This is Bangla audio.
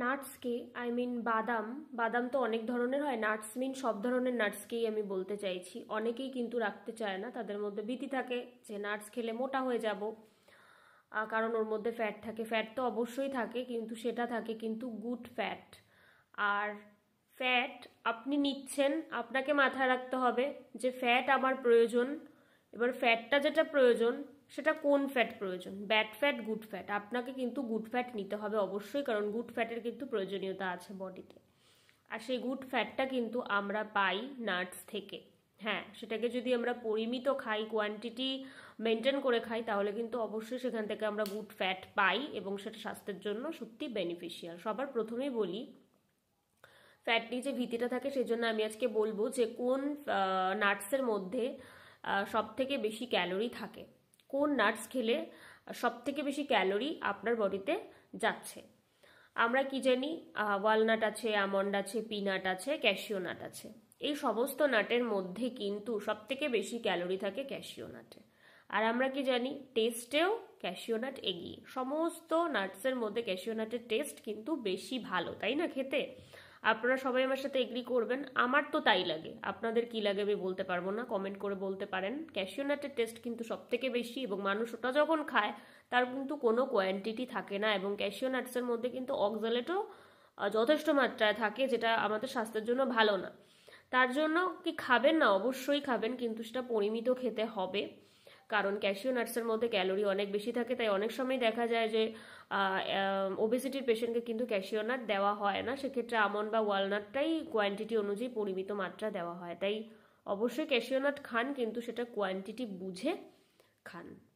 নাটসকে বাদাম। বাদাম তো অনেক ধরনের হয়, নাটস সব ধরনের নাটসকেই আমি বলতে চাইছি। অনেকেই কিন্তু রাখতে চায় না, তাদের মধ্যে ভীতি থাকে যে নাটস খেলে মোটা হয়ে যাব, কারণ ওর মধ্যে ফ্যাট থাকে। ফ্যাট তো অবশ্যই থাকে, কিন্তু সেটা থাকে কিন্তু গুড ফ্যাট। আর ফ্যাট আপনি নিচ্ছেন, আপনাকে মাথায় রাখতে হবে যে ফ্যাট আমার প্রয়োজন। এবার ফ্যাটটা যেটা প্রয়োজন সেটা কোন ফ্যাট প্রয়োজন, ব্যাড ফ্যাট গুড ফ্যাট। আপনাকে কিন্তু গুড ফ্যাট নিতে হবে অবশ্যই, কারণ গুড ফ্যাটের কিন্তু প্রয়োজনীয়তা আছে বডিতে। আর সেই গুড ফ্যাটটা কিন্তু আমরা পাই নাটস থেকে। হ্যাঁ, সেটাকে যদি আমরা পরিমিত খাই, কোয়ান্টিটি মেনটেন করে খাই, তাহলে কিন্তু অবশ্যই সেখান থেকে আমরা গুড ফ্যাট পাই এবং সেটা স্বাস্থ্যের জন্য সত্যি বেনিফিশিয়াল। সবার প্রথমেই বলি, ফ্যাট নিয়ে যে ভীতিটা থাকে সেই জন্য আমি আজকে বলবো যে কোন নাটসের মধ্যে সব থেকে বেশি ক্যালোরি থাকে, কোন নাটস খেলে সব থেকে বেশি ক্যালোরি আপনার বডিতে যাচ্ছে। আমরা কি জানি, ওয়ালনাট আছে, আমন্ড আছে, পিনাট আছে, ক্যাশিও নাট আছে। এই সমস্ত নাটের মধ্যে কিন্তু সব থেকে বেশি ক্যালোরি থাকে ক্যাশিও নাটে। আর আমরা কি জানি, টেস্টেও ক্যাশিও নাট এগিয়ে। সমস্ত নাটসের মধ্যে ক্যাশিও নাটের টেস্ট কিন্তু বেশি ভালো, তাই না খেতে? আপনারা সবাই আমার সাথে এগ্রি করবেন, আমার তো তাই লাগে। আপনাদের কি লাগে আমি বলতে পারবো না, কমেন্ট করে বলতে পারেন। ক্যাশিও নাটের টেস্ট কিন্তু সব থেকে বেশি, এবং মানুষ ওটা যখন খায় তার কিন্তু কোনো কোয়ান্টিটি থাকে না। এবং ক্যাশিও নাটসের মধ্যে কিন্তু অক্সালেটও যথেষ্ট মাত্রায় থাকে, যেটা আমাদের স্বাস্থ্যের জন্য ভালো না। তার জন্য কি খাবেন না? অবশ্যই খাবেন, কিন্তু সেটা পরিমিত খেতে হবে, কারণ ক্যাশিও নাটসের মধ্যে ক্যালোরি অনেক বেশি থাকে। তাই অনেক সময় দেখা যায় যে ওবেসিটির পেশেন্টকে কিন্তু ক্যাশিও নাট দেওয়া হয় না, সেক্ষেত্রে আমন্ড বা ওয়ালনাটটাই কোয়ান্টিটি অনুযায়ী পরিমিত মাত্রা দেওয়া হয়। তাই অবশ্যই ক্যাশিও নাট খান, কিন্তু সেটা কোয়ান্টিটি বুঝে খান।